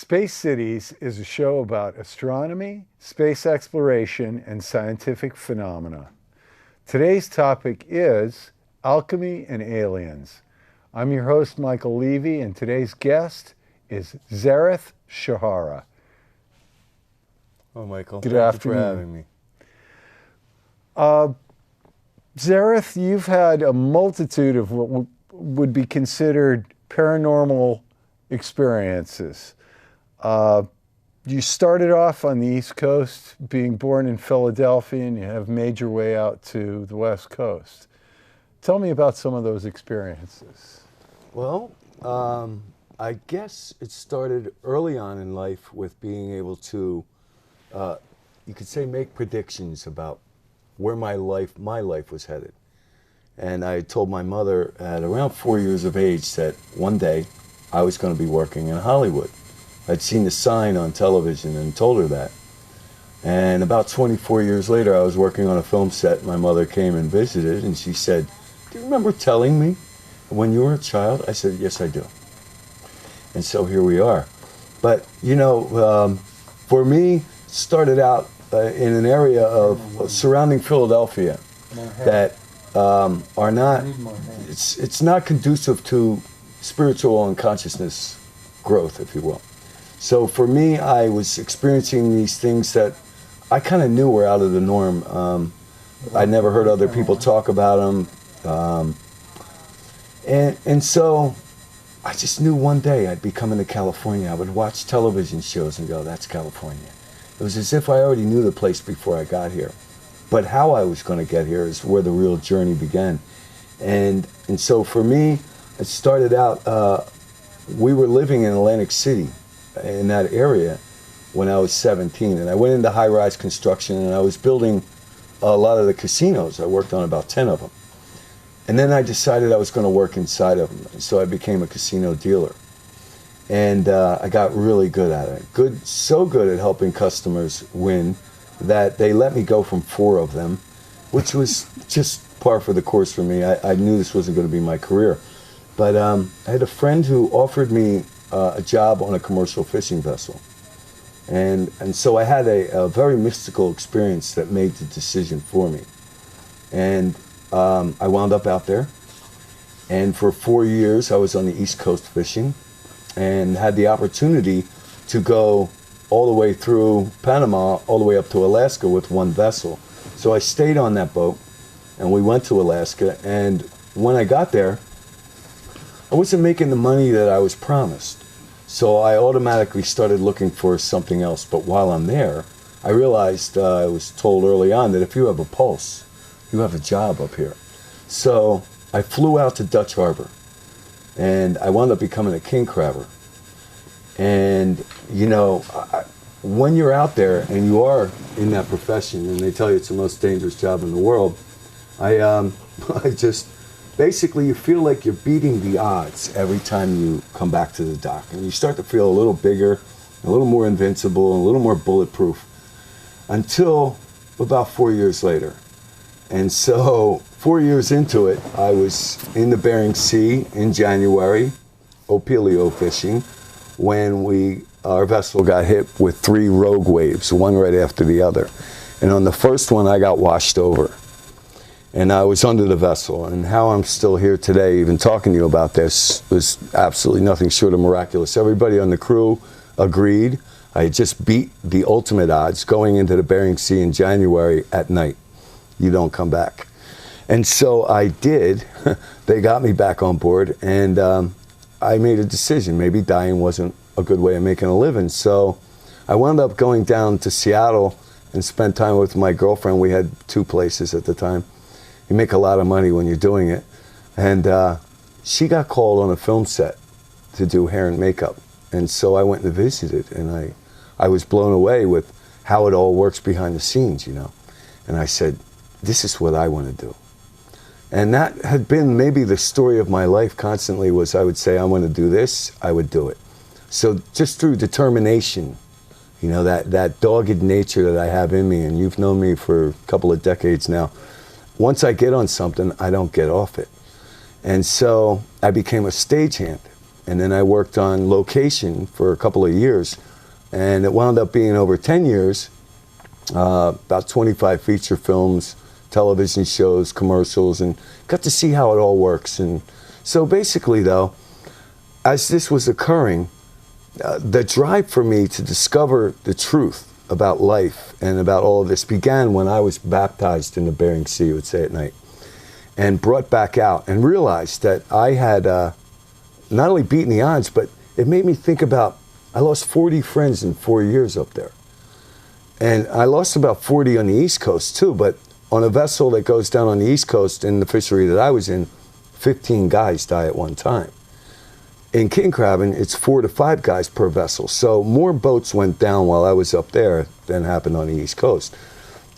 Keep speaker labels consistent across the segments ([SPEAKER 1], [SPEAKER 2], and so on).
[SPEAKER 1] Space Cities is a show about astronomy, space exploration, and scientific phenomena. Today's topic is alchemy and aliens. I'm your host, Michael Levy, and today's guest is Zareth Shahara.
[SPEAKER 2] Oh, Michael.
[SPEAKER 1] Good
[SPEAKER 2] Thank
[SPEAKER 1] afternoon.
[SPEAKER 2] you for having me.
[SPEAKER 1] Zareth, you've had a multitude of what would be considered paranormal experiences. You started off on the East Coast, being born in Philadelphia, and you have made your way out to the West Coast. Tell me about some of those experiences.
[SPEAKER 2] Well, I guess it started early on in life with being able to, you could say, make predictions about where my life was headed. And I told my mother at around 4 years of age that one day I was going to be working in Hollywood. I'd seen the sign on television and told her that. And about 24 years later, I was working on a film set. My mother came and visited, and she said, "Do you remember telling me when you were a child?" I said, "Yes, I do." And so here we are. But, you know, for me, started out in an area of surrounding Philadelphia that are not, it's not conducive to spiritual and consciousness growth, if you will. So for me, I was experiencing these things that I kind of knew were out of the norm. I never heard other people talk about them. And so I just knew one day I'd be coming to California. I would watch television shows and go, "That's California." It was as if I already knew the place before I got here. But how I was going to get here is where the real journey began. And so for me, it started out, we were living in Atlantic City, in that area, when I was 17. And I went into high-rise construction, and I was building a lot of the casinos. I worked on about 10 of them. And then I decided I was going to work inside of them. So I became a casino dealer. And I got really good at it. So good at helping customers win that they let me go from 4 of them, which was just par for the course for me. I knew this wasn't going to be my career. But I had a friend who offered me a job on a commercial fishing vessel. And so I had a very mystical experience that made the decision for me. And I wound up out there. And for 4 years, I was on the East Coast fishing and had the opportunity to go all the way through Panama, all the way up to Alaska with one vessel. So I stayed on that boat, and we went to Alaska. And when I got there, I wasn't making the money that I was promised. So I automatically started looking for something else. But while I'm there, I realized, I was told early on that if you have a pulse, you have a job up here. So I flew out to Dutch Harbor, and I wound up becoming a king crabber. And, you know, when you're out there and you are in that profession, and they tell you it's the most dangerous job in the world, I just, basically you feel like you're beating the odds every time you come back to the dock. And you start to feel a little bigger, a little more invincible, and a little more bulletproof, until about 4 years later. And so 4 years into it, I was in the Bering Sea in January, opilio fishing, when our vessel got hit with 3 rogue waves, one right after the other. And on the first one, I got washed over. And I was under the vessel. And how I'm still here today, even talking to you about this, was absolutely nothing short of miraculous. Everybody on the crew agreed. I had just beat the ultimate odds going into the Bering Sea in January at night. You don't come back. And so I did. They got me back on board, and I made a decision. Maybe dying wasn't a good way of making a living. So I wound up going down to Seattle and spent time with my girlfriend. We had 2 places at the time. You make a lot of money when you're doing it. And she got called on a film set to do hair and makeup. And so I went and visited, and I was blown away with how it all works behind the scenes, you know. And I said, this is what I want to do. And that had been maybe the story of my life constantly, was I would say, I want to do this, I would do it. So just through determination, you know, that dogged nature that I have in me, and you've known me for a couple of decades now, once I get on something, I don't get off it. And so I became a stagehand. And then I worked on location for a couple of years. And it wound up being over 10 years, about 25 feature films, television shows, commercials, and got to see how it all works. And so basically, though, as this was occurring, the drive for me to discover the truth about life and about all of this began when I was baptized in the Bering Sea, you would say at night, and brought back out and realized that I had not only beaten the odds, but it made me think about, I lost 40 friends in 4 years up there. And I lost about 40 on the East Coast too, but on a vessel that goes down on the East Coast in the fishery that I was in, 15 guys die at one time. In king crabbing, it's 4 to 5 guys per vessel. So more boats went down while I was up there than happened on the East Coast.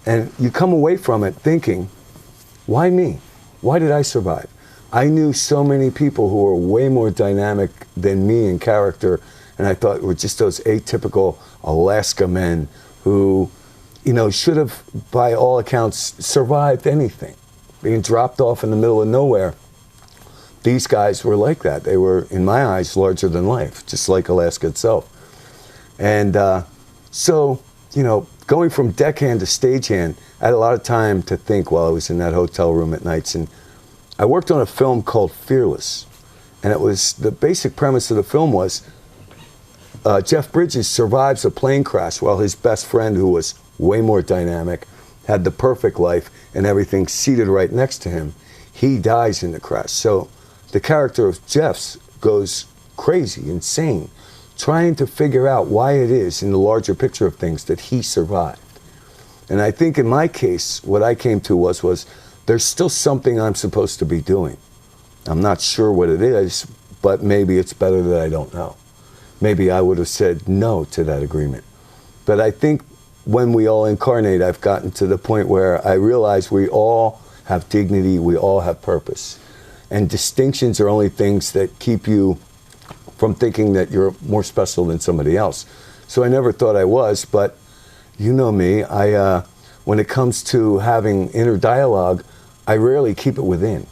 [SPEAKER 2] And you come away from it thinking, why me? Why did I survive? I knew so many people who were way more dynamic than me in character, and I thought were just those atypical Alaska men who, you know, should have, by all accounts, survived anything. Being dropped off in the middle of nowhere. These guys were like that. They were, in my eyes, larger than life, just like Alaska itself. And so, you know, going from deckhand to stagehand, I had a lot of time to think while I was in that hotel room at nights. And I worked on a film called Fearless. And it was, the basic premise of the film was, Jeff Bridges survives a plane crash while his best friend, who was way more dynamic, had the perfect life and everything seated right next to him. He dies in the crash. So the character of Jeff's goes crazy, insane, trying to figure out why it is in the larger picture of things that he survived. And I think in my case, what I came to was there's still something I'm supposed to be doing. I'm not sure what it is, but maybe it's better that I don't know. Maybe I would have said no to that agreement. But I think when we all incarnate, I've gotten to the point where I realize we all have dignity, we all have purpose. And distinctions are only things that keep you from thinking that you're more special than somebody else. So I never thought I was, but you know me, when it comes to having inner dialogue, I rarely keep it within.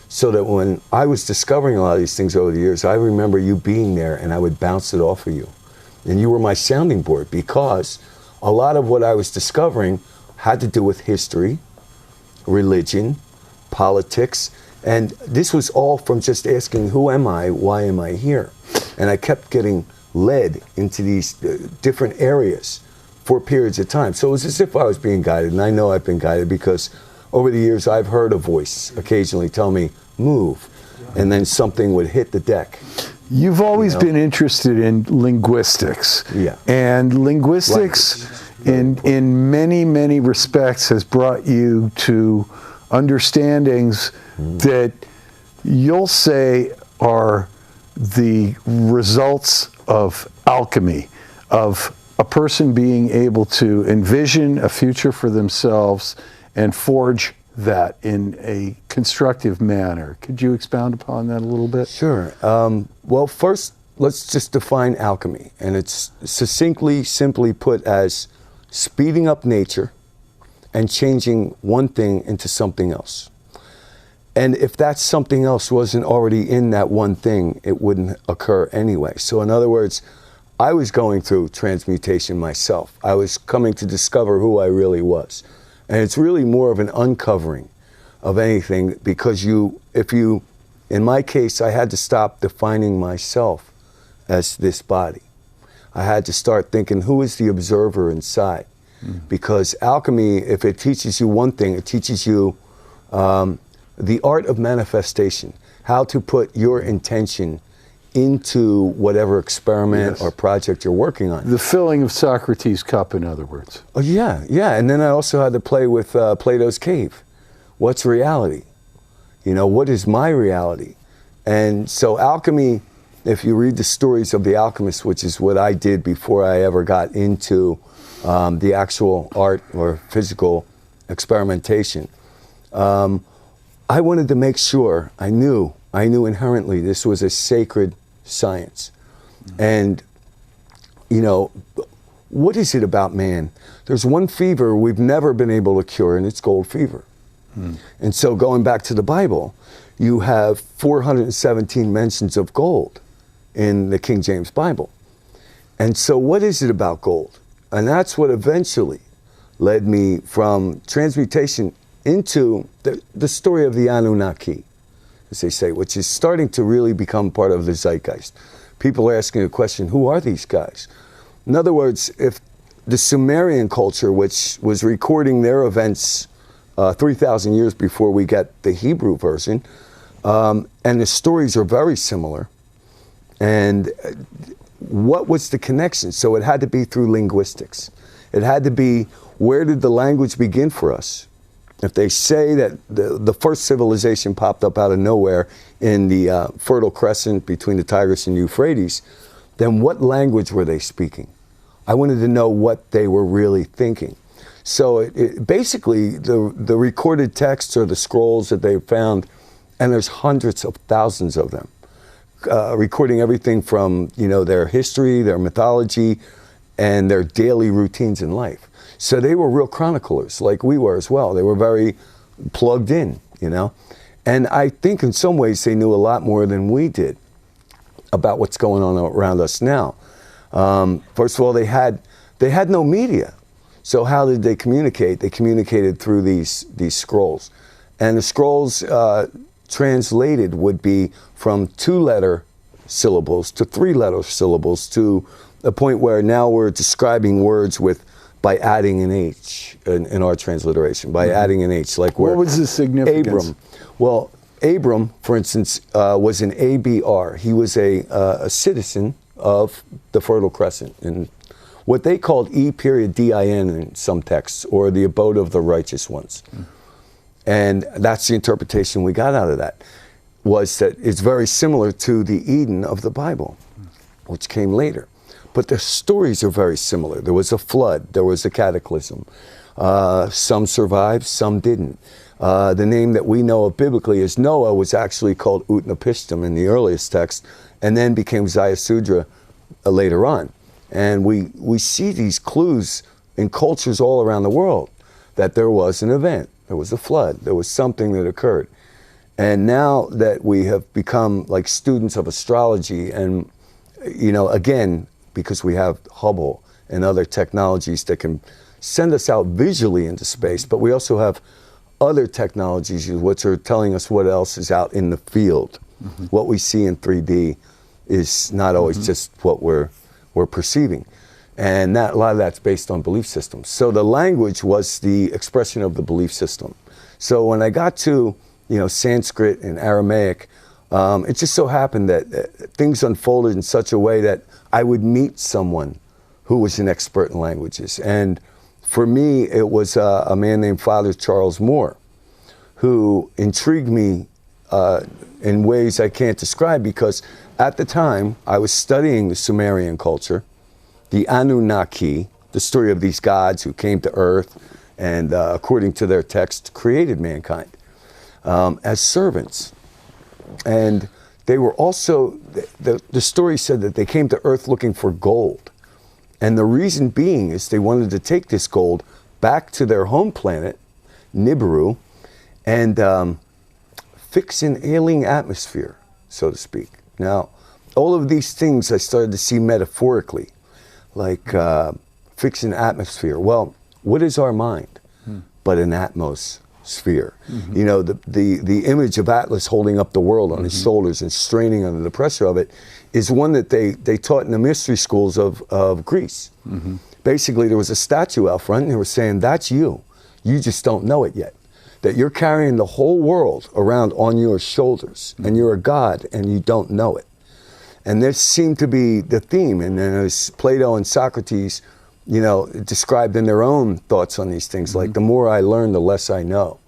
[SPEAKER 2] So that when I was discovering a lot of these things over the years, I remember you being there and I would bounce it off of you. And you were my sounding board, because a lot of what I was discovering had to do with history, religion, politics, and this was all from just asking, who am I, why am I here? And I kept getting led into these different areas for periods of time. So it was as if I was being guided, and I know I've been guided because over the years I've heard a voice occasionally tell me, move, and then something would hit the deck.
[SPEAKER 1] You've always been interested in linguistics.
[SPEAKER 2] Yeah.
[SPEAKER 1] And linguistics in many, many respects has brought you to understandings that you'll say are the results of alchemy, of a person being able to envision a future for themselves and forge that in a constructive manner. Could you expound upon that a little bit?
[SPEAKER 2] Sure. Well, first, let's just define alchemy. And it's succinctly, simply put as speeding up nature and changing one thing into something else. And if that something else wasn't already in that one thing, it wouldn't occur anyway. So in other words, I was going through transmutation myself. I was coming to discover who I really was. And it's really more of an uncovering of anything, because in my case, I had to stop defining myself as this body. I had to start thinking, who is the observer inside? Because alchemy, if it teaches you one thing, it teaches you the art of manifestation, how to put your intention into whatever experiment or project you're working on.
[SPEAKER 1] The filling of Socrates' cup, in other words.
[SPEAKER 2] Oh, yeah. And then I also had to play with Plato's cave. What's reality? You know, what is my reality? And so alchemy, if you read the stories of the alchemists, which is what I did before I ever got into the actual art or physical experimentation, I wanted to make sure I knew inherently this was a sacred science. And, you know, what is it about man? There's one fever we've never been able to cure, and it's gold fever. And so going back to the Bible, you have 417 mentions of gold in the King James Bible. And so what is it about gold? And that's what eventually led me from transmutation into the story of the Anunnaki, as they say, which is starting to really become part of the zeitgeist. People are asking the question, who are these guys? In other words, if the Sumerian culture, which was recording their events 3,000 years before we get the Hebrew version, and the stories are very similar, and what was the connection? So it had to be through linguistics. It had to be, where did the language begin for us? If they say that the first civilization popped up out of nowhere in the Fertile Crescent between the Tigris and Euphrates, then what language were they speaking? I wanted to know what they were really thinking. So basically, the recorded texts or the scrolls that they found, and there's hundreds of thousands of them, recording everything from, you know, their history, their mythology, and their daily routines in life. So they were real chroniclers, like we were as well. They were very plugged in, you know. And I think in some ways they knew a lot more than we did about what's going on around us now. First of all, they had no media. So how did they communicate? They communicated through these scrolls. And the scrolls translated would be from 2-letter syllables to 3-letter syllables, to a point where now we're describing words by adding an H in our transliteration, by adding an H. Like
[SPEAKER 1] what was the significance?
[SPEAKER 2] Abram. Well, Abram, for instance, was an ABR. He was a citizen of the Fertile Crescent, and what they called E.DIN in some texts, or the abode of the righteous ones. And that's the interpretation we got out of that, was that it's very similar to the Eden of the Bible, which came later. But the stories are very similar. There was a flood, there was a cataclysm. Some survived, some didn't. The name that we know of biblically as Noah was actually called Utnapishtim in the earliest text, and then became Ziusudra later on. And we see these clues in cultures all around the world that there was an event, there was a flood, there was something that occurred. And now that we have become like students of astrology, and, you know, again, because we have Hubble and other technologies that can send us out visually into space, but we also have other technologies which are telling us what else is out in the field. What we see in 3D is not always just what we're perceiving. And a lot of that's based on belief systems. So the language was the expression of the belief system. So when I got to, you know, Sanskrit and Aramaic, it just so happened that things unfolded in such a way that I would meet someone who was an expert in languages. And for me, it was a man named Father Charles Moore, who intrigued me in ways I can't describe, because at the time I was studying the Sumerian culture, the Anunnaki, the story of these gods who came to Earth and, according to their text, created mankind as servants. And they were also, the story said that they came to Earth looking for gold. And the reason being is they wanted to take this gold back to their home planet, Nibiru, and fix an alien atmosphere, so to speak. Now, all of these things I started to see metaphorically, like fix an atmosphere. Well, what is our mind but an atmosphere? You know, the image of Atlas holding up the world on his shoulders and straining under the pressure of it is one that they taught in the mystery schools of Greece. Basically, there was a statue out front, and they were saying, that's you. You just don't know it yet. That you're carrying the whole world around on your shoulders, and you're a god, and you don't know it. And this seemed to be the theme. And then as Plato and Socrates, you know, described in their own thoughts on these things, like the more I learn, the less I know.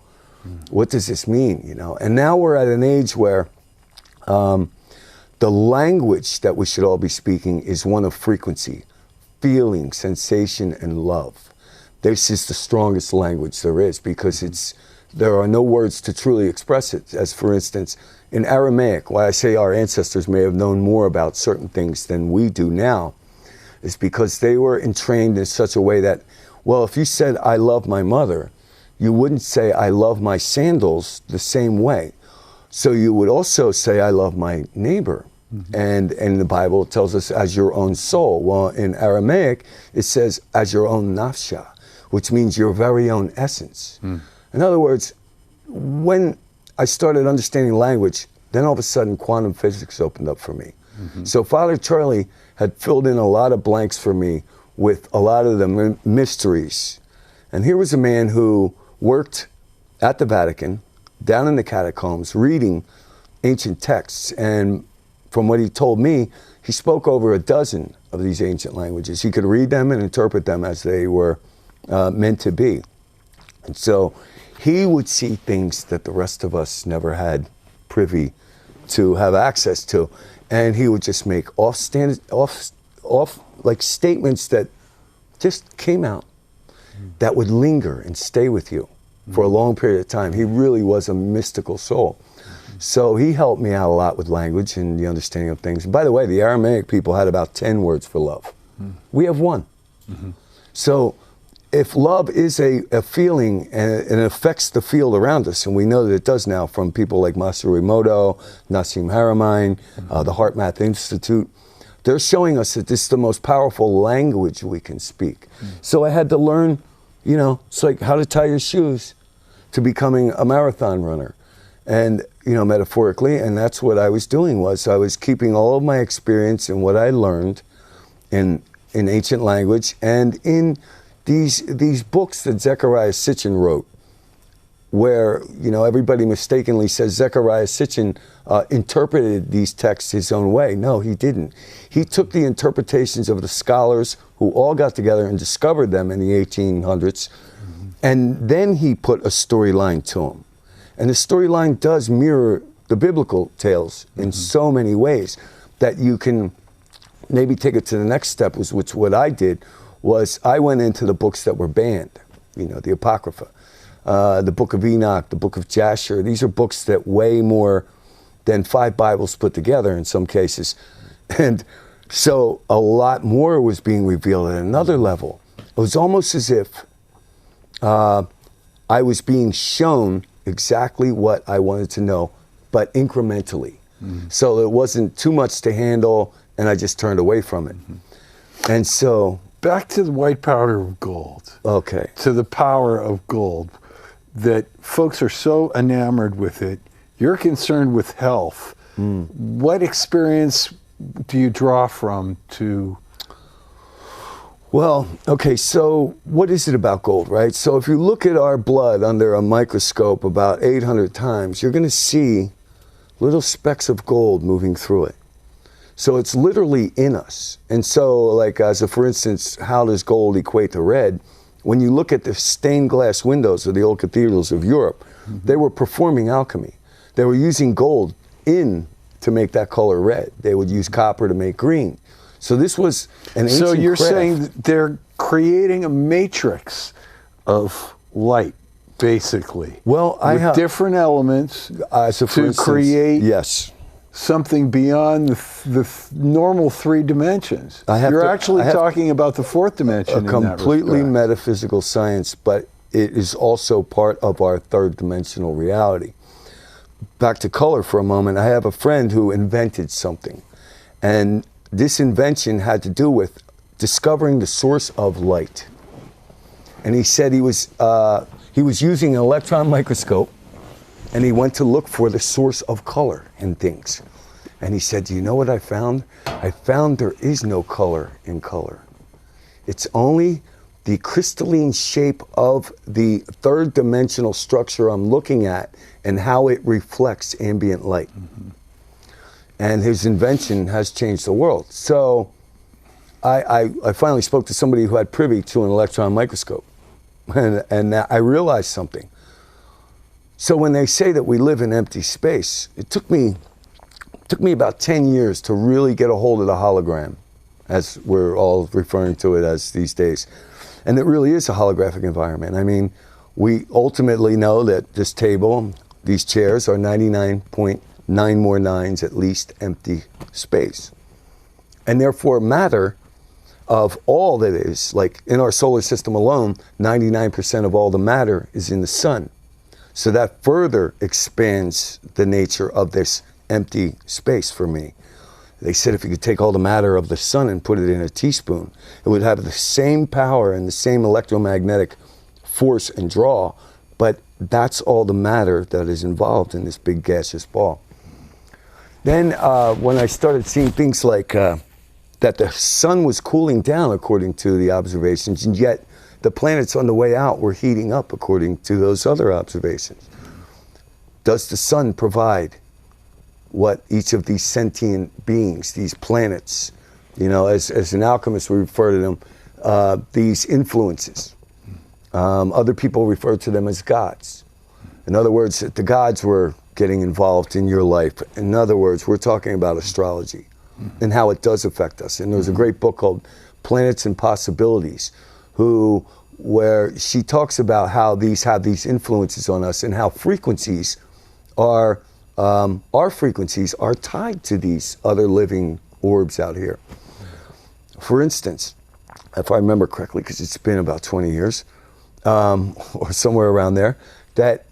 [SPEAKER 2] What does this mean, you know? And now we're at an age where the language that we should all be speaking is one of frequency, feeling, sensation, and love. This is the strongest language there is, because there are no words to truly express it. As for instance, in Aramaic, why I say our ancestors may have known more about certain things than we do now, is because they were entrained in such a way that, well, if you said, I love my mother, you wouldn't say, I love my sandals the same way. So you would also say, I love my neighbor. And in the Bible, it tells us as your own soul. Well, in Aramaic, it says as your own nafsha, which means your very own essence. In other words, when I started understanding language, then all of a sudden quantum physics opened up for me. So Father Charlie had filled in a lot of blanks for me with a lot of the mysteries. And here was a man who worked at the Vatican, down in the catacombs, reading ancient texts. And from what he told me, he spoke over a dozen of these ancient languages. He could read them and interpret them as they were meant to be. And so he would see things that the rest of us never had privy to have access to. And he would just make like statements that just came out that would linger and stay with you for a long period of time. He really was a mystical soul. So he helped me out a lot with language and the understanding of things. And by the way, the Aramaic people had about 10 words for love. We have one. So if love is a feeling and it affects the field around us, and we know that it does now from people like Masaru Emoto, Nassim Haramein, the Heart Math Institute, they're showing us that this is the most powerful language we can speak. So I had to learn, you know, it's like how to tie your shoes to becoming a marathon runner. And, you know, metaphorically, and that's what I was doing was I was keeping all of my experience and what I learned in ancient language and in these books that Zecharia Sitchin wrote, where, you know, everybody mistakenly says Zecharia Sitchin interpreted these texts his own way. No, he didn't. He took the interpretations of the scholars who all got together and discovered them in the 1800s, and then he put a storyline to them. And the storyline does mirror the biblical tales in so many ways that you can maybe take it to the next step, which what I did was I went into the books that were banned, you know, the Apocrypha, the Book of Enoch, the Book of Jasher. These are books that weigh more than 5 Bibles put together in some cases. And so a lot more was being revealed at another level. It was almost as if I was being shown exactly what I wanted to know, but incrementally. So it wasn't too much to handle, and I just turned away from it. And so...
[SPEAKER 1] Back to the white powder of gold.
[SPEAKER 2] Okay.
[SPEAKER 1] To the power of gold, that folks are so enamored with it. You're concerned with health. What experience do you draw from to...
[SPEAKER 2] Well, okay, so what is it about gold, right? So if you look at our blood under a microscope about 800 times, you're going to see little specks of gold moving through it. So it's literally in us. And so, like, as a, for instance, how does gold equate to red? When you look at the stained glass windows of the old cathedrals of Europe, they were performing alchemy. They were using gold in to make that color red. They would use copper to make green. So this was an ancient
[SPEAKER 1] So you're
[SPEAKER 2] craft.
[SPEAKER 1] saying that they're creating a matrix of light, basically.
[SPEAKER 2] Well, I
[SPEAKER 1] with
[SPEAKER 2] have
[SPEAKER 1] different elements
[SPEAKER 2] so for
[SPEAKER 1] to
[SPEAKER 2] instance,
[SPEAKER 1] create
[SPEAKER 2] yes.
[SPEAKER 1] something beyond the normal 3 dimensions. You're actually talking about the 4th dimension.
[SPEAKER 2] A completely metaphysical science, but it is also part of our 3rd dimensional reality. Back to color for a moment. I have a friend who invented something, and this invention had to do with discovering the source of light. And he said he was using an electron microscope, and he went to look for the source of color in things. And he said, do you know what I found? I found there is no color in color. It's only the crystalline shape of the 3rd dimensional structure I'm looking at and how it reflects ambient light. And his invention has changed the world. So I finally spoke to somebody who had privy to an electron microscope. And I realized something. So when they say that we live in empty space, it took me about 10 years to really get a hold of the hologram, as we're all referring to it as these days. And it really is a holographic environment. I mean, we ultimately know that this table, these chairs are 99.9 more nines at least empty space. And therefore matter of all that is, like in our solar system alone, 99% of all the matter is in the sun. So that further expands the nature of this empty space for me. They said if you could take all the matter of the sun and put it in a teaspoon, it would have the same power and the same electromagnetic force and draw, but that's all the matter that is involved in this big gaseous ball. Then when I started seeing things like that the sun was cooling down according to the observations, and yet the planets on the way out were heating up according to those other observations. Does the sun provide what each of these sentient beings, these planets, you know, as an alchemist we refer to them, these influences. Other people refer to them as gods. In other words, the gods were getting involved in your life. In other words, we're talking about astrology and how it does affect us. And there's a great book called Planets and Possibilities, where she talks about how these have these influences on us and how frequencies are, our frequencies are tied to these other living orbs out here. For instance, if I remember correctly, because it's been about 20 years, or somewhere around there, that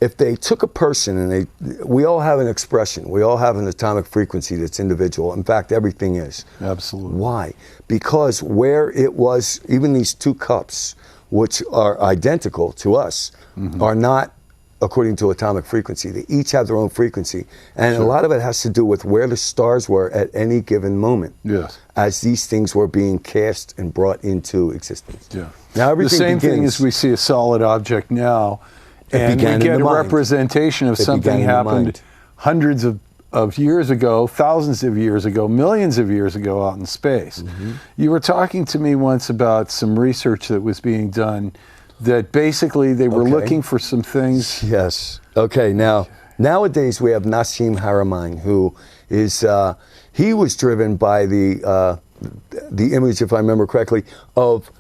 [SPEAKER 2] if they took a person and we all have an expression, we all have an atomic frequency that's individual. In fact, everything is.
[SPEAKER 1] Absolutely.
[SPEAKER 2] Why? Because where it was, even these two cups, which are identical to us, are not according to atomic frequency. They each have their own frequency. And a lot of it has to do with where the stars were at any given moment.
[SPEAKER 1] Yes.
[SPEAKER 2] As these things were being cast and brought into existence.
[SPEAKER 1] Yeah.
[SPEAKER 2] Now everything
[SPEAKER 1] the same
[SPEAKER 2] begins,
[SPEAKER 1] thing as we see a solid object now, and we get a representation of something happened hundreds of years ago, thousands of years ago, millions of years ago out in space. You were talking to me once about some research that was being done that basically they were looking for some things.
[SPEAKER 2] Yes. Okay, now, nowadays we have Nassim Haramein, who is, he was driven by the image, if I remember correctly, of,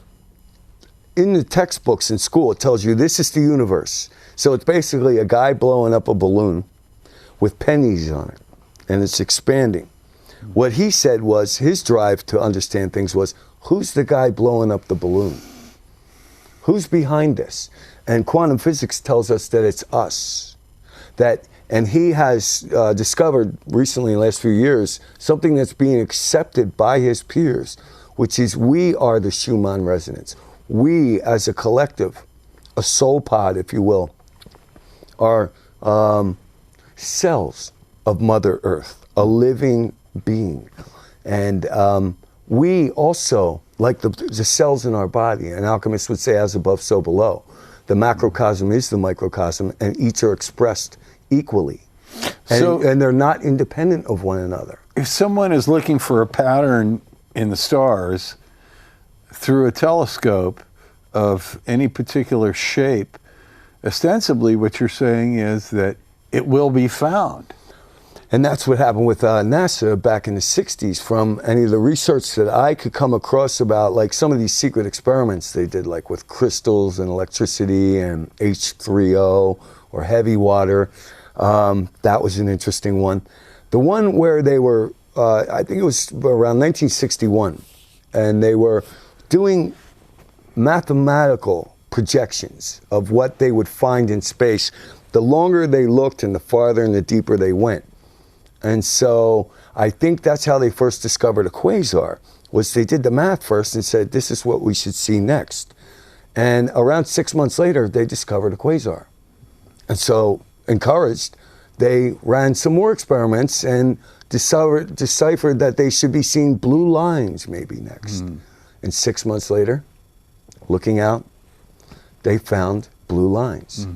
[SPEAKER 2] in the textbooks in school, it tells you this is the universe. So it's basically a guy blowing up a balloon with pennies on it, and it's expanding. What he said was, his drive to understand things was, who's the guy blowing up the balloon? Who's behind this? And quantum physics tells us that it's us. And he has discovered recently in the last few years something that's being accepted by his peers, which is we are the Schumann resonance. We as a collective, a soul pod, if you will, are cells of Mother Earth, a living being. And we also, like the cells in our body, an alchemist would say as above, so below. The macrocosm is the microcosm, and each are expressed equally. And they're not independent of one another.
[SPEAKER 1] If someone is looking for a pattern in the stars through a telescope of any particular shape, ostensibly what you're saying is that it will be found.
[SPEAKER 2] And that's what happened with NASA back in the 60s. From any of the research that I could come across about, like some of these secret experiments they did, like with crystals and electricity and H3O or heavy water. That was an interesting one. The one where they were, I think it was around 1961, and they were doing mathematical projections of what they would find in space. The longer they looked and the farther and the deeper they went. And so I think that's how they first discovered a quasar, was they did the math first and said, this is what we should see next. And around 6 months later, they discovered a quasar. And so, encouraged, they ran some more experiments and deciphered that they should be seeing blue lines maybe next. And 6 months later, looking out, they found blue lines.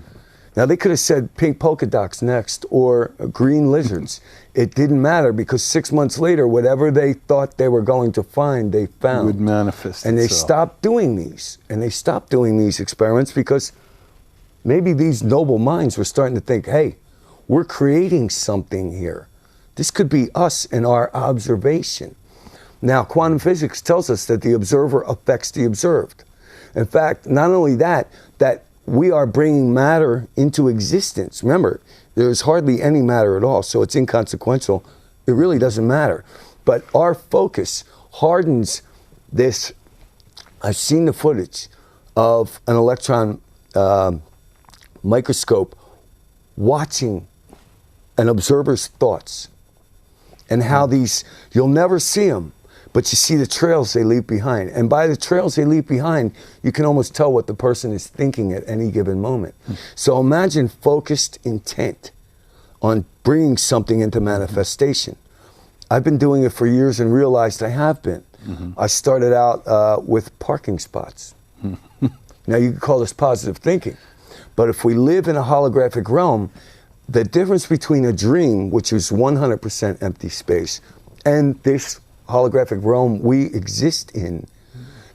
[SPEAKER 2] Now, they could have said pink polka dots next or green lizards. It didn't matter, because 6 months later, whatever they thought they were going to find, they found.
[SPEAKER 1] It would manifest
[SPEAKER 2] and
[SPEAKER 1] itself.
[SPEAKER 2] They stopped doing these. And they stopped doing these experiments because maybe these noble minds were starting to think, hey, we're creating something here. This could be us and our observation. Now, quantum physics tells us that the observer affects the observed. In fact, not only that we are bringing matter into existence. Remember, there's hardly any matter at all, so it's inconsequential. It really doesn't matter. But our focus hardens this. I've seen the footage of an electron microscope watching an observer's thoughts. and how these, you'll never see them, but you see the trails they leave behind. And by the trails they leave behind, you can almost tell what the person is thinking at any given moment. So imagine focused intent on bringing something into manifestation. I've been doing it for years and realized I have been. I started out with parking spots. Now you could call this positive thinking, but if we live in a holographic realm, the difference between a dream, which is 100% empty space, and this holographic realm we exist in,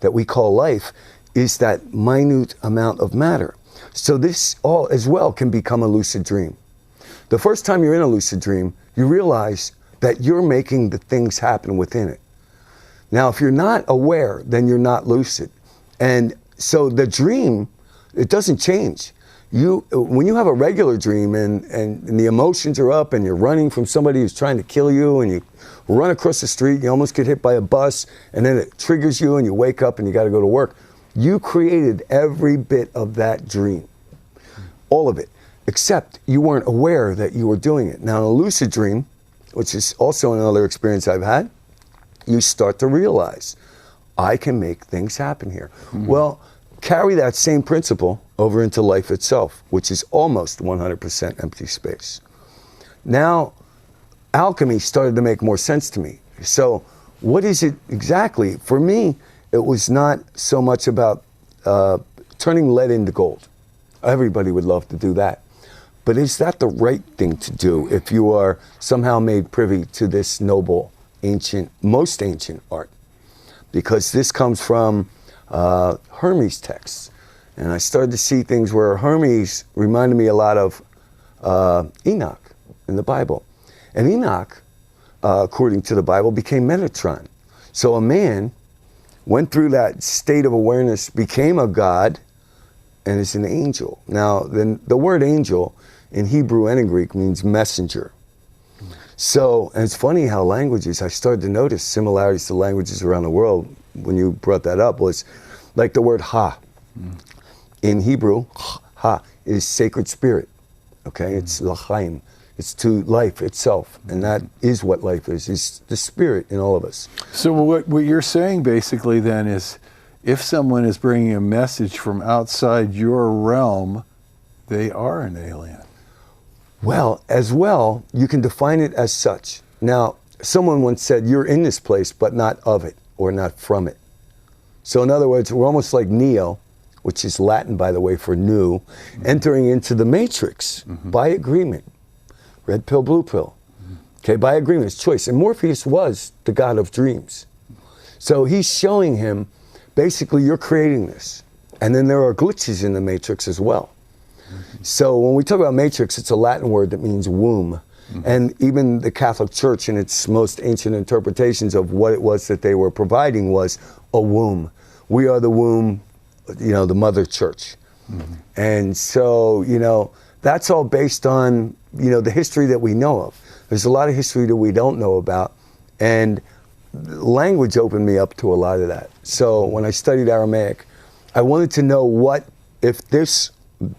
[SPEAKER 2] that we call life, is that minute amount of matter. So this all as well can become a lucid dream. The first time you're in a lucid dream, you realize that you're making the things happen within it. Now, if you're not aware, then you're not lucid. And so the dream, it doesn't change. When you have a regular dream and the emotions are up and you're running from somebody who's trying to kill you and you run across the street, you almost get hit by a bus, and then it triggers you and you wake up and you got to go to work. You created every bit of that dream, all of it, except you weren't aware that you were doing it. Now, in a lucid dream, which is also another experience I've had, you start to realize, I can make things happen here. Well, carry that same principle over into life itself, which is almost 100% empty space. Now, alchemy started to make more sense to me. So what is it exactly? For me, it was not so much about turning lead into gold. Everybody would love to do that. But is that the right thing to do if you are somehow made privy to this noble, ancient, most ancient art? Because this comes from Hermes texts. And I started to see things where Hermes reminded me a lot of Enoch in the Bible. And Enoch, according to the Bible, became Metatron. So a man went through that state of awareness, became a god, and is an angel. Now, then the word angel in Hebrew and in Greek means messenger. So, and it's funny how languages, I started to notice similarities to languages around the world when you brought that up, was like the word ha. In Hebrew, ha is sacred spirit, okay? It's l'chaim. It's to life itself, and that is what life is the spirit in all of us.
[SPEAKER 1] So what you're saying basically then is, if someone is bringing a message from outside your realm, they are an alien.
[SPEAKER 2] Well, as well, you can define it as such. Now, someone once said, you're in this place, but not of it, or not from it. So in other words, we're almost like Neo, which is Latin, by the way, for new, entering into the matrix by agreement. Red pill, blue pill. Okay, by agreement, it's choice. And Morpheus was the god of dreams. So he's showing him, basically, you're creating this. And then there are glitches in the matrix as well. So when we talk about matrix, it's a Latin word that means womb. And even the Catholic Church, in its most ancient interpretations of what it was that they were providing, was a womb. We are the womb, you know, the mother church. And so, you know, that's all based on, you know, the history that we know of. There's a lot of history that we don't know about, and language opened me up to a lot of that. So when I studied Aramaic, I wanted to know what if this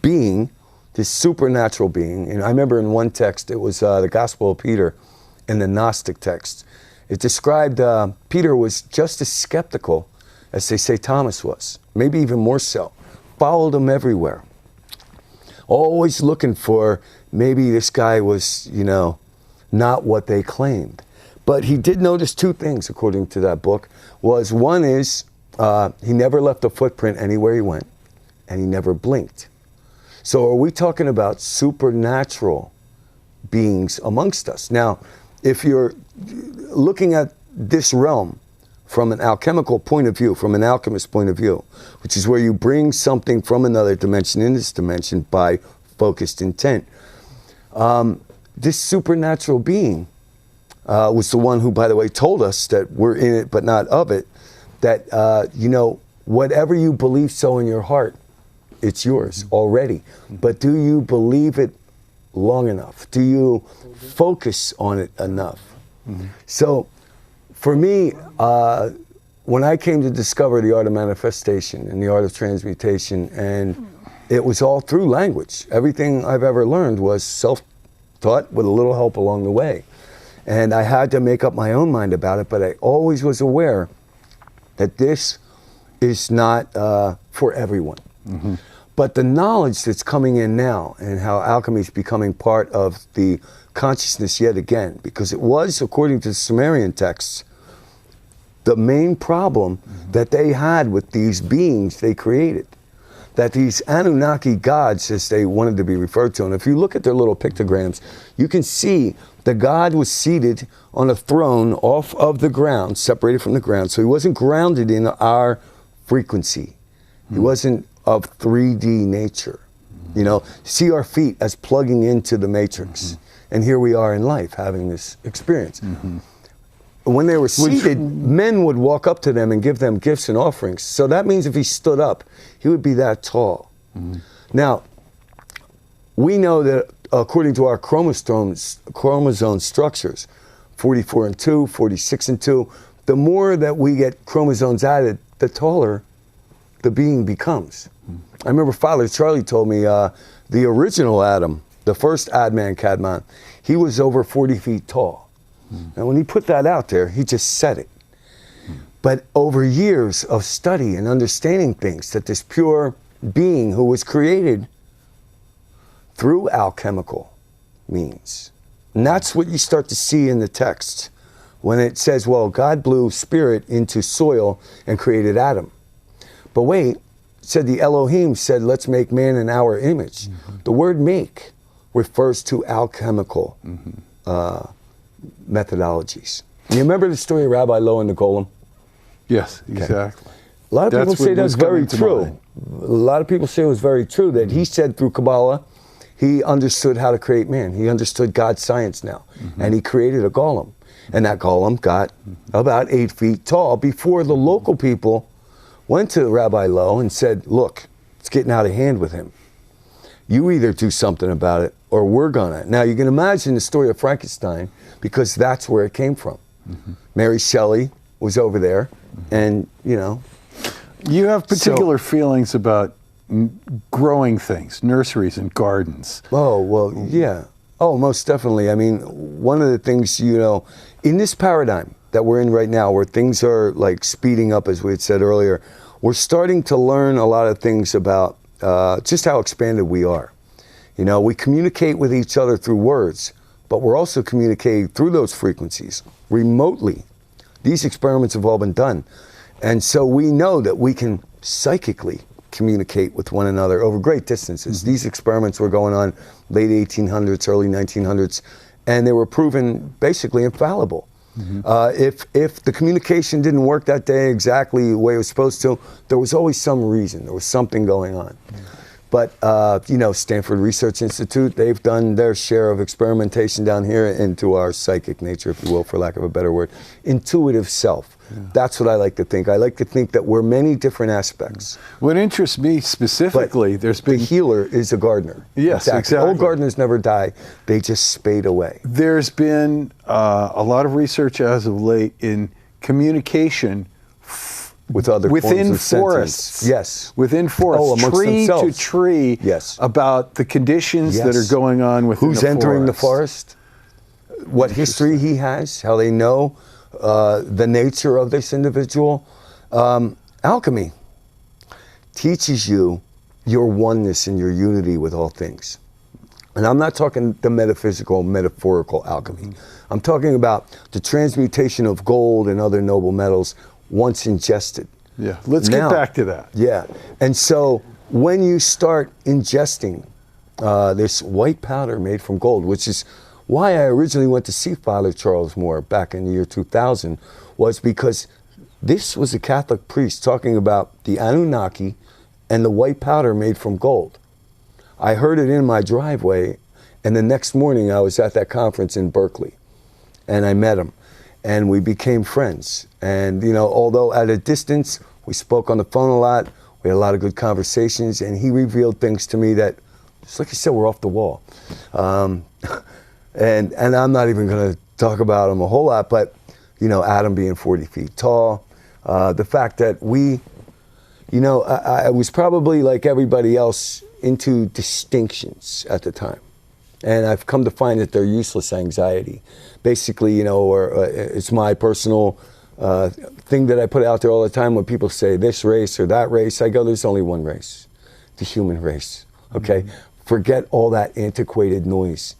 [SPEAKER 2] being, this supernatural being, and I remember in one text, it was the Gospel of Peter in the Gnostic text. It described Peter was just as skeptical as they say Thomas was, maybe even more so. Followed him everywhere. Always looking for maybe this guy was, you know, not what they claimed. But he did notice two things, according to that book, was one is he never left a footprint anywhere he went, and he never blinked. So are we talking about supernatural beings amongst us? Now, if you're looking at this realm from an alchemical point of view, from an alchemist point of view, which is where you bring something from another dimension in this dimension by focused intent, this supernatural being was the one who, by the way, told us that we're in it but not of it, that, you know, whatever you believe so in your heart, it's yours already. But do you believe it long enough? Do you focus on it enough? So for me, when I came to discover the art of manifestation and the art of transmutation, and it was all through language. Everything I've ever learned was self-taught with a little help along the way. And I had to make up my own mind about it, but I always was aware that this is not for everyone. Mm-hmm. But the knowledge that's coming in now, and how alchemy is becoming part of the consciousness yet again, because it was, according to the Sumerian texts, the main problem that they had with these beings they created. That these Anunnaki gods, as they wanted to be referred to, and if you look at their little pictograms, you can see the god was seated on a throne off of the ground, separated from the ground, so he wasn't grounded in our frequency. He wasn't of 3D nature. You know, see our feet as plugging into the matrix. And here we are in life having this experience. When they were seated, men would walk up to them and give them gifts and offerings. So that means if he stood up, he would be that tall. Now, we know that according to our chromosome structures, 44 and 2, 46 and 2, the more that we get chromosomes added, the taller the being becomes. I remember Father Charlie told me the original Adam, the first Adman Kadmon, he was over 40 feet tall. And when he put that out there, he just said it. But over years of study and understanding things, that this pure being who was created through alchemical means. And that's what you start to see in the text when it says, well, God blew spirit into soil and created Adam. But wait, it said the Elohim said, let's make man in our image. The word make refers to alchemical methodologies. You remember the story of Rabbi Low and the Golem?
[SPEAKER 1] Yes, exactly.
[SPEAKER 2] A lot of people say that's very true. A lot of people say it was very true that he said through Kabbalah, he understood how to create man. He understood God's science now. And he created a golem. And that golem got about 8 feet tall before the local people went to Rabbi Low and said, look, it's getting out of hand with him. You either do something about it or we're gonna. Now you can imagine the story of Frankenstein, because that's where it came from. Mary Shelley was over there, and you know.
[SPEAKER 1] You have particular feelings about growing things, nurseries and gardens.
[SPEAKER 2] Oh, well, yeah. Oh, most definitely. I mean, one of the things, you know, in this paradigm that we're in right now, where things are like speeding up, as we had said earlier, we're starting to learn a lot of things about just how expanded we are. You know, we communicate with each other through words, but we're also communicating through those frequencies remotely. These experiments have all been done. And so we know that we can psychically communicate with one another over great distances. These experiments were going on late 1800s, early 1900s, and they were proven basically infallible. If the communication didn't work that day exactly the way it was supposed to, there was always some reason. There was something going on. But, you know, Stanford Research Institute, they've done their share of experimentation down here into our psychic nature, if you will, for lack of a better word. Intuitive self. That's what I like to think. I like to think that we're many different aspects.
[SPEAKER 1] What interests me specifically, there's been...
[SPEAKER 2] The healer is a gardener.
[SPEAKER 1] Yes, exactly.
[SPEAKER 2] Old gardeners never die. They just spade away.
[SPEAKER 1] There's been a lot of research as of late in communication
[SPEAKER 2] with other
[SPEAKER 1] within
[SPEAKER 2] forms of
[SPEAKER 1] forests.
[SPEAKER 2] sentience. Yes.
[SPEAKER 1] Within forests, tree to tree, about the conditions that are going on within the forest.
[SPEAKER 2] Who's entering the forest? What history he has, how they know the nature of this individual. Alchemy teaches you your oneness and your unity with all things. And I'm not talking the metaphysical, metaphorical alchemy. I'm talking about the transmutation of gold and other noble metals once ingested.
[SPEAKER 1] Yeah, let's get back to that.
[SPEAKER 2] Yeah, and so when you start ingesting this white powder made from gold, which is why I originally went to see Father Charles Moore back in the year 2000, was because this was a Catholic priest talking about the Anunnaki and the white powder made from gold. I heard it in my driveway, and the next morning I was at that conference in Berkeley, and I met him, and we became friends. And, you know, although at a distance, we spoke on the phone a lot, we had a lot of good conversations, and he revealed things to me that, just like you said, were off the wall. And I'm not even going to talk about him a whole lot, but, you know, Adam being 40 feet tall, the fact that we, you know, I was probably like everybody else into distinctions at the time. And I've come to find that they're useless anxiety. Basically, you know, or it's my personal thing that I put out there all the time when people say this race or that race. I go, there's only one race, the human race, okay? Mm-hmm. Forget all that antiquated noise.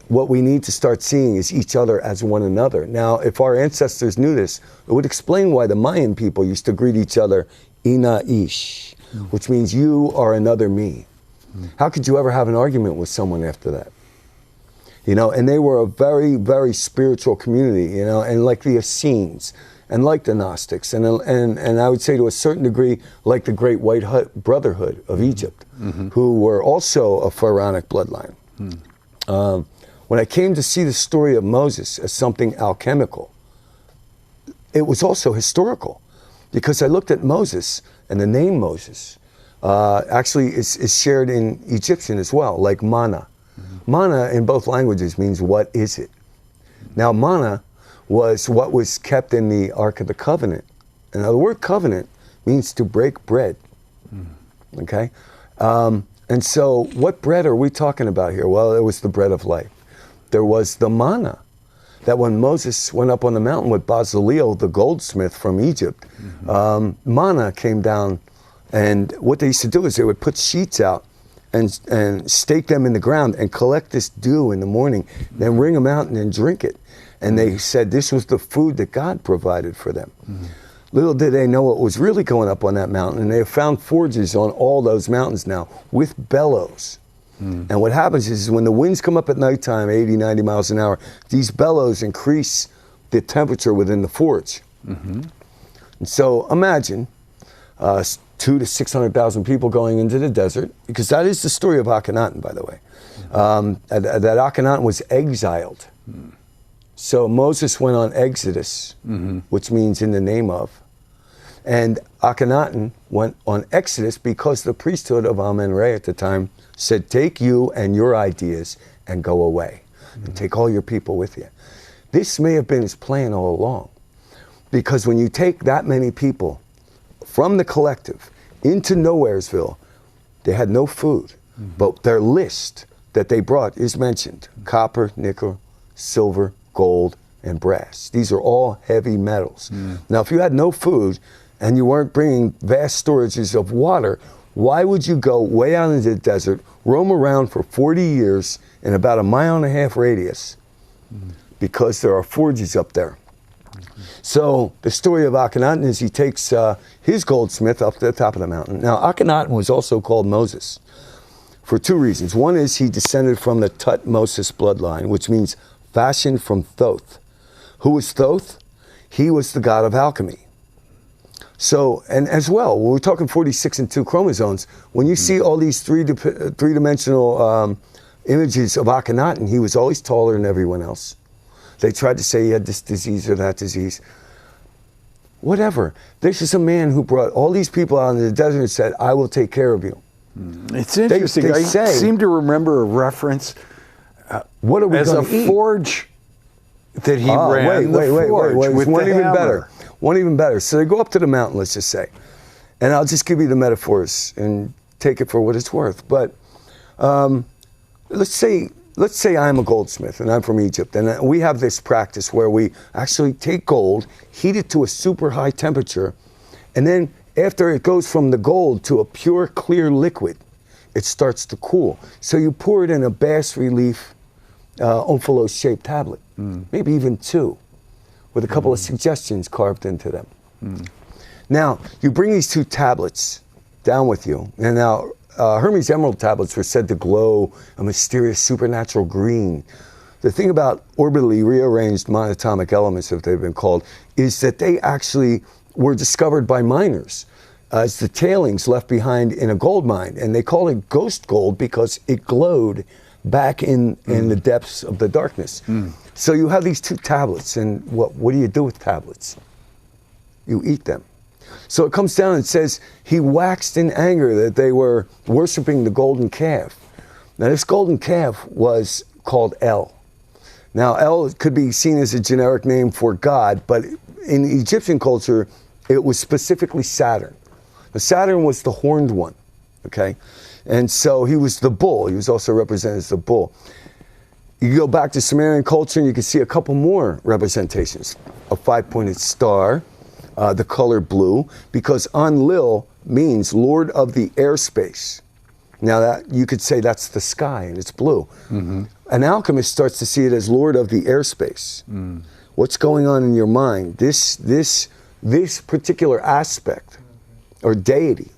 [SPEAKER 2] What we need to start seeing is each other as one another. Now, if our ancestors knew this, it would explain why the Mayan people used to greet each other, Ina Ish, which means you are another me. How could you ever have an argument with someone after that? You know, and they were a very, very spiritual community, you know, and like the Essenes, and like the Gnostics, and I would say to a certain degree, like the Great White Brotherhood of Egypt, who were also a pharaonic bloodline. When I came to see the story of Moses as something alchemical, it was also historical, because I looked at Moses, and the name Moses actually is shared in Egyptian as well, like manna. Manna in both languages means what is it? Now manna was what was kept in the Ark of the Covenant. And now the word covenant means to break bread, okay? And so what bread are we talking about here? Well, it was the bread of life. There was the manna, that when Moses went up on the mountain with Bezalel, the goldsmith from Egypt, manna came down, and what they used to do is they would put sheets out and stake them in the ground and collect this dew in the morning, then wring them out and then drink it. And they said this was the food that God provided for them. Little did they know what was really going up on that mountain, and they have found forges on all those mountains now with bellows. And what happens is when the winds come up at nighttime, 80, 90 miles an hour, these bellows increase the temperature within the forge. And so imagine 200,000 to 600,000 people going into the desert, because that is the story of Akhenaten, by the way. That Akhenaten was exiled. So Moses went on Exodus, which means in the name of. And Akhenaten went on Exodus because the priesthood of Amen-Re at the time said, take you and your ideas and go away. And take all your people with you. This may have been his plan all along. Because when you take that many people from the collective into Nowheresville, they had no food. But their list that they brought is mentioned. Copper, nickel, silver, gold, and brass. These are all heavy metals. Now, if you had no food and you weren't bringing vast storages of water, why would you go way out into the desert, roam around for 40 years in about a 1.5 mile radius? Because there are forges up there. So the story of Akhenaten is he takes his goldsmith up to the top of the mountain. Now, Akhenaten was also called Moses for two reasons. One is he descended from the Tutmosis bloodline, which means fashioned from Thoth. Who was Thoth? He was the god of alchemy. So, and as well, when we're talking 46 and 2 chromosomes, when you see all these three-dimensional images of Akhenaten, he was always taller than everyone else. They tried to say he had this disease or that disease. Whatever. This is a man who brought all these people out into the desert and said, I will take care of you.
[SPEAKER 1] It's interesting. I seem to remember a reference.
[SPEAKER 2] What are we
[SPEAKER 1] as a
[SPEAKER 2] eat?
[SPEAKER 1] Forge that he ran.
[SPEAKER 2] Wait. One even better. So they go up to the mountain, let's just say. And I'll just give you the metaphors and take it for what it's worth. But let's say I'm a goldsmith and I'm from Egypt, and we have this practice where we actually take gold, heat it to a super high temperature, and then after it goes from the gold to a pure clear liquid, it starts to cool. So you pour it in a bas-relief omphalos-shaped tablet, maybe even 2, with a couple of suggestions carved into them. Now, you bring these 2 tablets down with you, and now Hermes emerald tablets were said to glow a mysterious supernatural green. The thing about orbitally rearranged monatomic elements, if they've been called, is that they actually were discovered by miners as the tailings left behind in a gold mine. And they call it ghost gold because it glowed back in the depths of the darkness. So you have these 2 tablets, and what do you do with tablets? You eat them. So it comes down and says, he waxed in anger that they were worshiping the golden calf. Now this golden calf was called El. Now El could be seen as a generic name for God, but in Egyptian culture, it was specifically Saturn. Now, Saturn was the horned one, okay? And so he was the bull. He was also represented as the bull. You go back to Sumerian culture and you can see a couple more representations. A 5-pointed star, the color blue, because Enlil means Lord of the airspace. Now that you could say that's the sky and it's blue. An alchemist starts to see it as Lord of the airspace. What's going on in your mind? This particular aspect or deity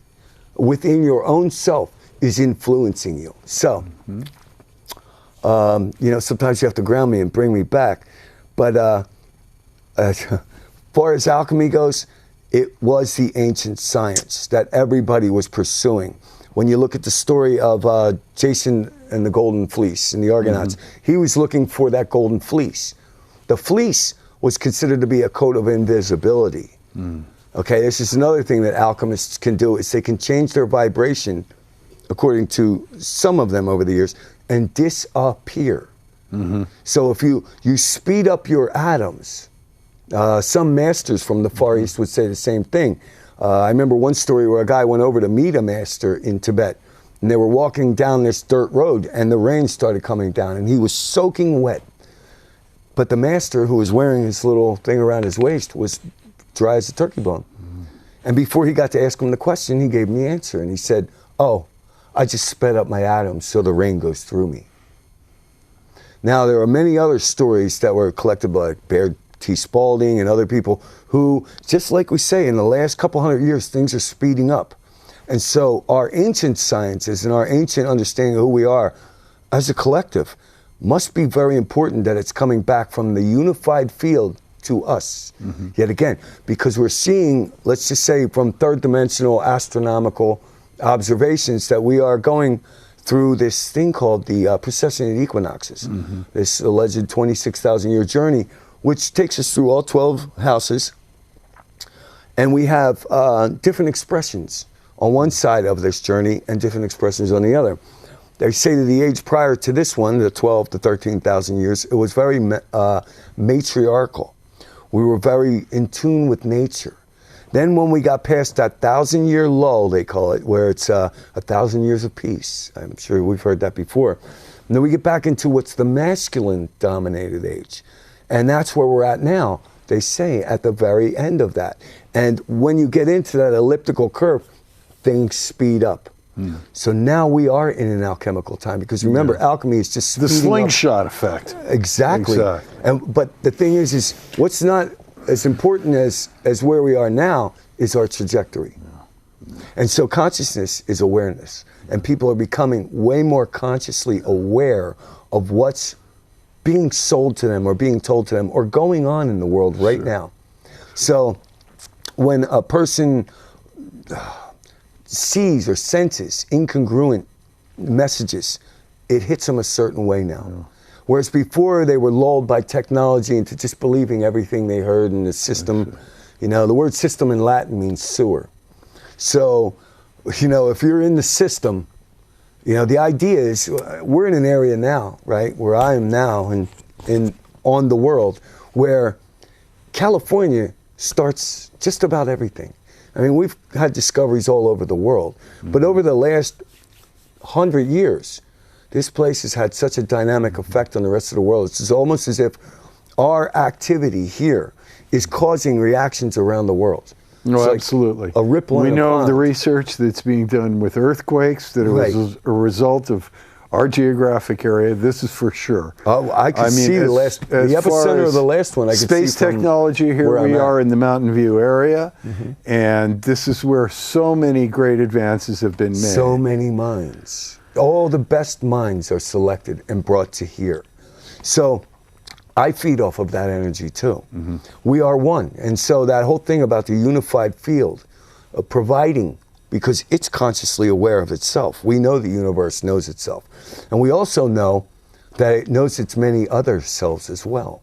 [SPEAKER 2] within your own self is influencing you. So, you know, sometimes you have to ground me and bring me back. But as far as alchemy goes, it was the ancient science that everybody was pursuing. When you look at the story of Jason and the Golden Fleece and the Argonauts, he was looking for that golden fleece. The fleece was considered to be a coat of invisibility. Okay, this is another thing that alchemists can do, is they can change their vibration, according to some of them over the years, and disappear. So if you speed up your atoms, some masters from the Far East would say the same thing. I remember one story where a guy went over to meet a master in Tibet, and they were walking down this dirt road, and the rain started coming down, and he was soaking wet. But the master, who was wearing his little thing around his waist, was dry as a turkey bone. And before he got to ask him the question, he gave him the answer, and he said, "Oh, I just sped up my atoms so the rain goes through me." Now, there are many other stories that were collected by Baird T. Spalding and other people who, just like we say, in the last couple hundred years, things are speeding up. And so our ancient sciences and our ancient understanding of who we are as a collective must be very important, that it's coming back from the unified field to us. Yet again, because we're seeing, let's just say, from third dimensional astronomical observations, that we are going through this thing called the precession of equinoxes, this alleged 26,000-year journey, which takes us through all 12 houses. And we have different expressions on one side of this journey and different expressions on the other. They say that the age prior to this one, the 12 to 13,000 years, it was very matriarchal. We were very in tune with nature. Then when we got past that 1,000-year lull, they call it, where it's 1,000 years of peace. I'm sure we've heard that before. And then we get back into what's the masculine-dominated age. And that's where we're at now, they say, at the very end of that. And when you get into that elliptical curve, things speed up. So now we are in an alchemical time, because remember, alchemy is just
[SPEAKER 1] The
[SPEAKER 2] speeding
[SPEAKER 1] slingshot
[SPEAKER 2] up.
[SPEAKER 1] effect.
[SPEAKER 2] Exactly. But the thing is what's not as important as where we are now is our trajectory. And so consciousness is awareness. And people are becoming way more consciously aware of what's being sold to them or being told to them or going on in the world right now. So when a person sees or senses incongruent messages, it hits them a certain way now. Whereas before they were lulled by technology into just believing everything they heard in the system. You know, the word system in Latin means sewer. So, you know, if you're in the system, you know, the idea is we're in an area now, right, where I am now on the world, where California starts just about everything. I mean, we've had discoveries all over the world, but over the last 100 years, this place has had such a dynamic effect on the rest of the world. It's almost as if our activity here is causing reactions around the world.
[SPEAKER 1] No, absolutely.
[SPEAKER 2] A ripple in
[SPEAKER 1] We
[SPEAKER 2] a
[SPEAKER 1] know
[SPEAKER 2] pond.
[SPEAKER 1] of the research that's being done with earthquakes that are a result of our geographic area. This is for sure.
[SPEAKER 2] Oh, I can see the epicenter of the last one. I can
[SPEAKER 1] space
[SPEAKER 2] see
[SPEAKER 1] technology here. We are in the Mountain View area, and this is where so many great advances have been made.
[SPEAKER 2] So many minds. All the best minds are selected and brought to here. So I feed off of that energy too. We are one. And so that whole thing about the unified field, providing, because it's consciously aware of itself. We know the universe knows itself. And we also know that it knows its many other selves as well.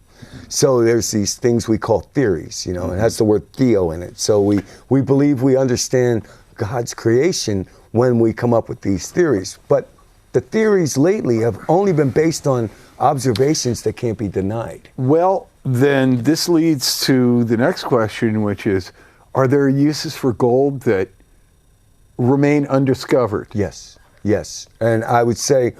[SPEAKER 2] So there's these things we call theories, you know, it has the word theo in it. So we believe we understand God's creation when we come up with these theories. But the theories lately have only been based on observations that can't be denied.
[SPEAKER 1] Well, then this leads to the next question, which is, are there uses for gold that remain undiscovered?
[SPEAKER 2] Yes. Yes. And I would say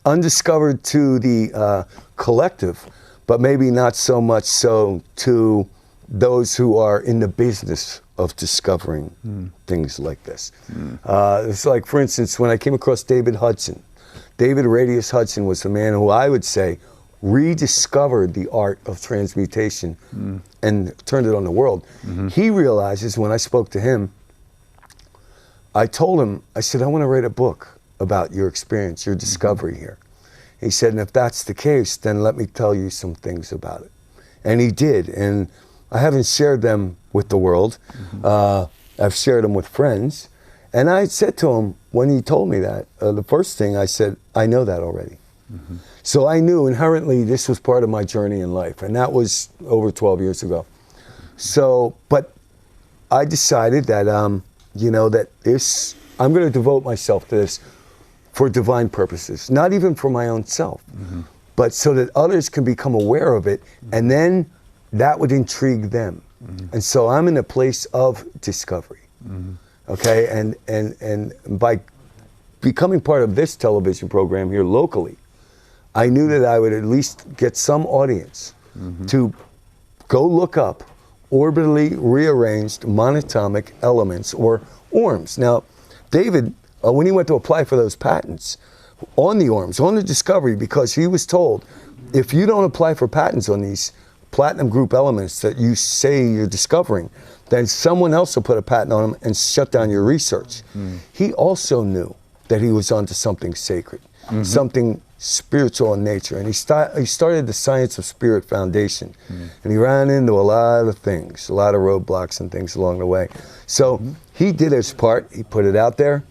[SPEAKER 2] undiscovered to the collective, but maybe not so much so to those who are in the business of discovering things like this. It's like, for instance, when I came across David Hudson. David Radius Hudson was the man who I would say rediscovered the art of transmutation and turned it on the world. He realizes, when I spoke to him, I told him, I said, I want to write a book about your experience, your discovery here. He said, and if that's the case, then let me tell you some things about it. And he did, and I haven't shared them with the world. I've shared them with friends. And I said to him, when he told me that, the first thing I said, I know that already. So I knew inherently this was part of my journey in life, and that was over 12 years ago. So, but I decided that, you know, that I'm going to devote myself to this for divine purposes, not even for my own self, but so that others can become aware of it, and then that would intrigue them. And so I'm in a place of discovery. Okay, and by becoming part of this television program here locally, I knew that I would at least get some audience to go look up orbitally rearranged monatomic elements, or ORMs. Now, David, when he went to apply for those patents on the ORMs, on the discovery, because he was told, if you don't apply for patents on these platinum group elements that you say you're discovering, then someone else will put a patent on them and shut down your research. He also knew that he was onto something sacred, something spiritual in nature. And he started the Science of Spirit Foundation. And he ran into a lot of things, a lot of roadblocks and things along the way. So he did his part, he put it out there,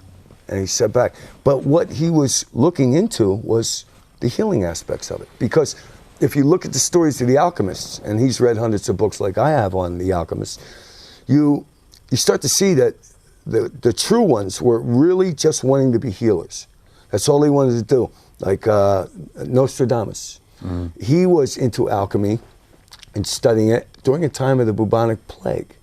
[SPEAKER 2] and he set back. But what he was looking into was the healing aspects of it. Because if you look at the stories of the alchemists, and he's read hundreds of books like I have on the alchemists, you start to see that the true ones were really just wanting to be healers. That's all they wanted to do. Like Nostradamus. He was into alchemy and studying it during a time of the bubonic plague.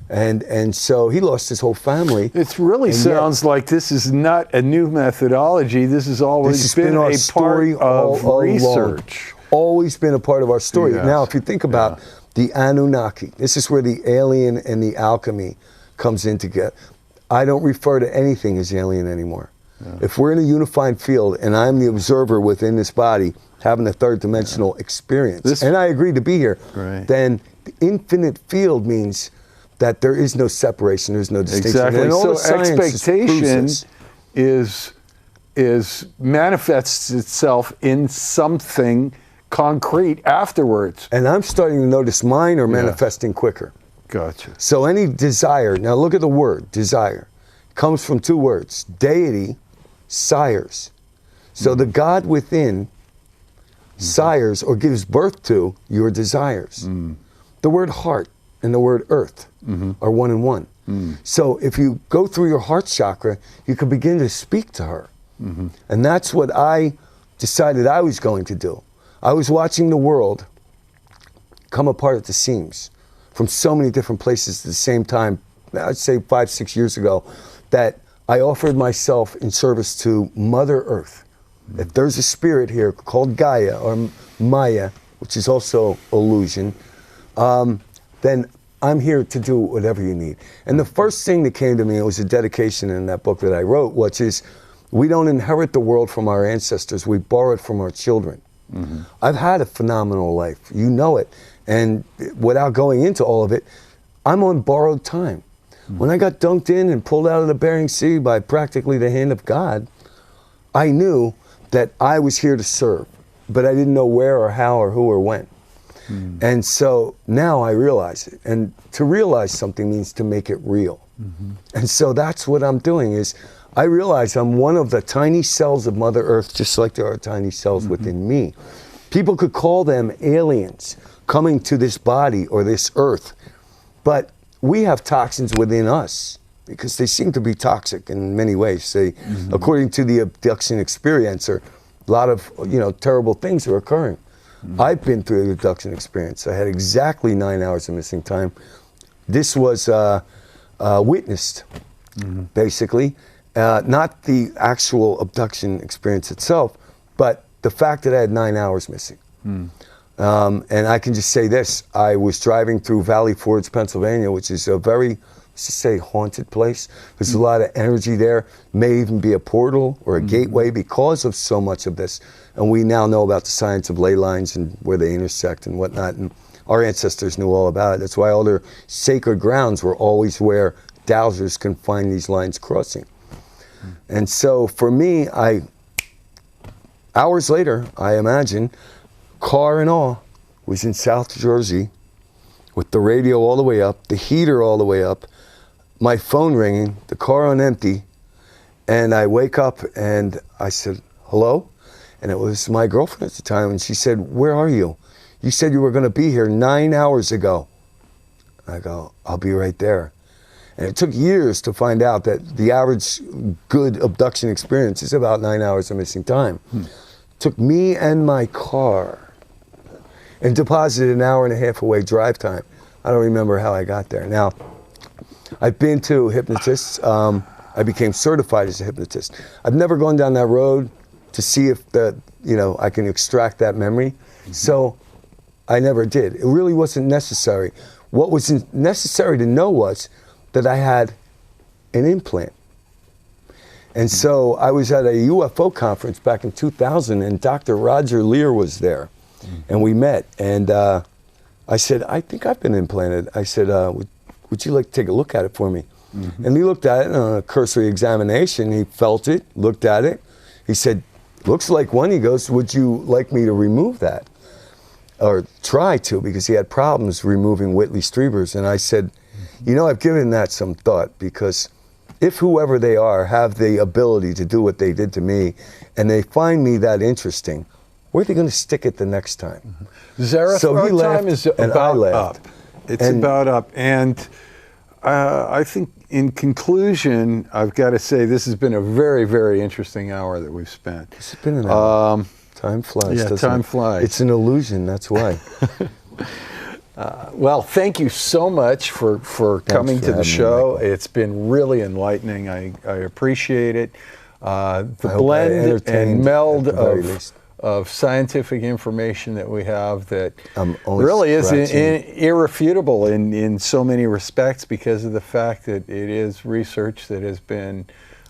[SPEAKER 2] And so he lost his whole family.
[SPEAKER 1] It really sounds like this is not a new methodology. This has always been a part of research.
[SPEAKER 2] Always been a part of our story.
[SPEAKER 1] Yes.
[SPEAKER 2] Now, if you think about the Anunnaki, this is where the alien and the alchemy comes in together. I don't refer to anything as alien anymore. If we're in a unified field and I'm the observer within this body, having a third dimensional experience, and I agree to be here, then the infinite field means that there is no separation, there's no distinction.
[SPEAKER 1] Exactly.
[SPEAKER 2] And all
[SPEAKER 1] so expectation is manifests itself in something concrete afterwards.
[SPEAKER 2] And I'm starting to notice mine are manifesting quicker.
[SPEAKER 1] Gotcha.
[SPEAKER 2] So any desire, now look at the word, desire, comes from two words, deity, sires. So the God within sires or gives birth to your desires. The word heart and the word earth are one and one. So if you go through your heart chakra, you can begin to speak to her. And that's what I decided I was going to do. I was watching the world come apart at the seams from so many different places at the same time, I'd say 5-6 years ago, that I offered myself in service to Mother Earth. If there's a spirit here called Gaia or Maya, which is also illusion, then I'm here to do whatever you need. And the first thing that came to me, it was a dedication in that book that I wrote, which is, we don't inherit the world from our ancestors, we borrow it from our children. I've had a phenomenal life, you know it. And without going into all of it, I'm on borrowed time. When I got dunked in and pulled out of the Bering Sea by practically the hand of God, I knew that I was here to serve, but I didn't know where or how or who or when. And so now I realize it. And to realize something means to make it real. And so that's what I'm doing is, I realize I'm one of the tiny cells of Mother Earth, just like there are tiny cells within me. People could call them aliens coming to this body or this earth, but we have toxins within us because they seem to be toxic in many ways. They, according to the abduction experiencer, a lot of terrible things are occurring. I've been through the abduction experience. I had exactly 9 hours of missing time. This was witnessed, basically. Not the actual abduction experience itself, but the fact that I had 9 hours missing. And I can just say this, I was driving through Valley Forge, Pennsylvania, which is a very, let's just say, haunted place. There's a lot of energy there, may even be a portal or a gateway because of so much of this. And we now know about the science of ley lines and where they intersect and whatnot. And our ancestors knew all about it. That's why all their sacred grounds were always where dowsers can find these lines crossing. And so for me, hours later, I imagine, car and all, was in South Jersey with the radio all the way up, the heater all the way up, my phone ringing, the car on empty, and I wake up and I said, hello? And it was my girlfriend at the time, and she said, where are you? You said you were going to be here 9 hours ago. I go, I'll be right there. And it took years to find out that the average good abduction experience is about 9 hours of missing time. Took me and my car and deposited an hour and a half away drive time. I don't remember how I got there. Now, I've been to hypnotists. I became certified as a hypnotist. I've never gone down that road to see if I can extract that memory. So I never did. It really wasn't necessary. What was necessary to know was that I had an implant. And so I was at a UFO conference back in 2000, and Dr. Roger Lear was there. And we met, and I said, I think I've been implanted. I said, would you like to take a look at it for me? And he looked at it on a cursory examination. He felt it, looked at it. He said, looks like one. He goes, would you like me to remove that? Or try to, because he had problems removing Whitley Strieber's. And I said, I've given that some thought, because if whoever they are have the ability to do what they did to me, and they find me that interesting, where are they going to stick it the next time?
[SPEAKER 1] Zareth,
[SPEAKER 2] so
[SPEAKER 1] our
[SPEAKER 2] he laughed,
[SPEAKER 1] time is
[SPEAKER 2] and
[SPEAKER 1] about
[SPEAKER 2] I laughed.
[SPEAKER 1] up. It's about up. And I think in conclusion, I've got to say this has been a very, very interesting hour that we've spent.
[SPEAKER 2] It's been an hour. Time flies,
[SPEAKER 1] yeah, time flies.
[SPEAKER 2] It's an illusion, that's why.
[SPEAKER 1] Well, thank you so much for coming to the show. It's been really enlightening. I appreciate it. The blend and meld of scientific information that we have that really is irrefutable in so many respects, because of the fact that it is research that has been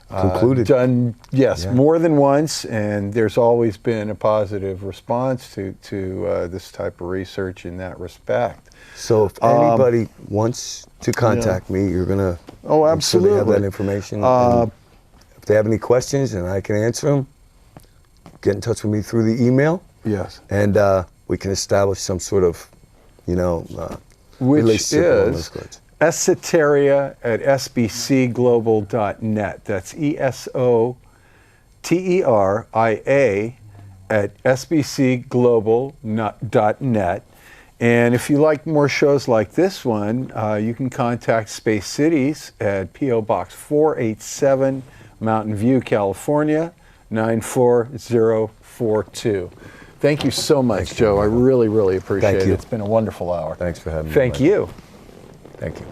[SPEAKER 2] concluded,
[SPEAKER 1] done, more than once, and there's always been a positive response to this type of research in that respect.
[SPEAKER 2] So if anybody wants to contact me, you're going to
[SPEAKER 1] absolutely
[SPEAKER 2] have that information. If they have any questions and I can answer them, get in touch with me through the email.
[SPEAKER 1] Yes.
[SPEAKER 2] And we can establish some sort of,
[SPEAKER 1] which
[SPEAKER 2] relationship
[SPEAKER 1] is esoteria@sbcglobal.net. That's ESOTERIA@sbcglobal.net. And if you like more shows like this one, you can contact Space Cities at P.O. Box 487, Mountain View, California, 94042. Thank you so much, Joe. I really, really appreciate it. It's been a wonderful hour.
[SPEAKER 2] Thanks for having me.
[SPEAKER 1] Thank you.
[SPEAKER 2] Thank you.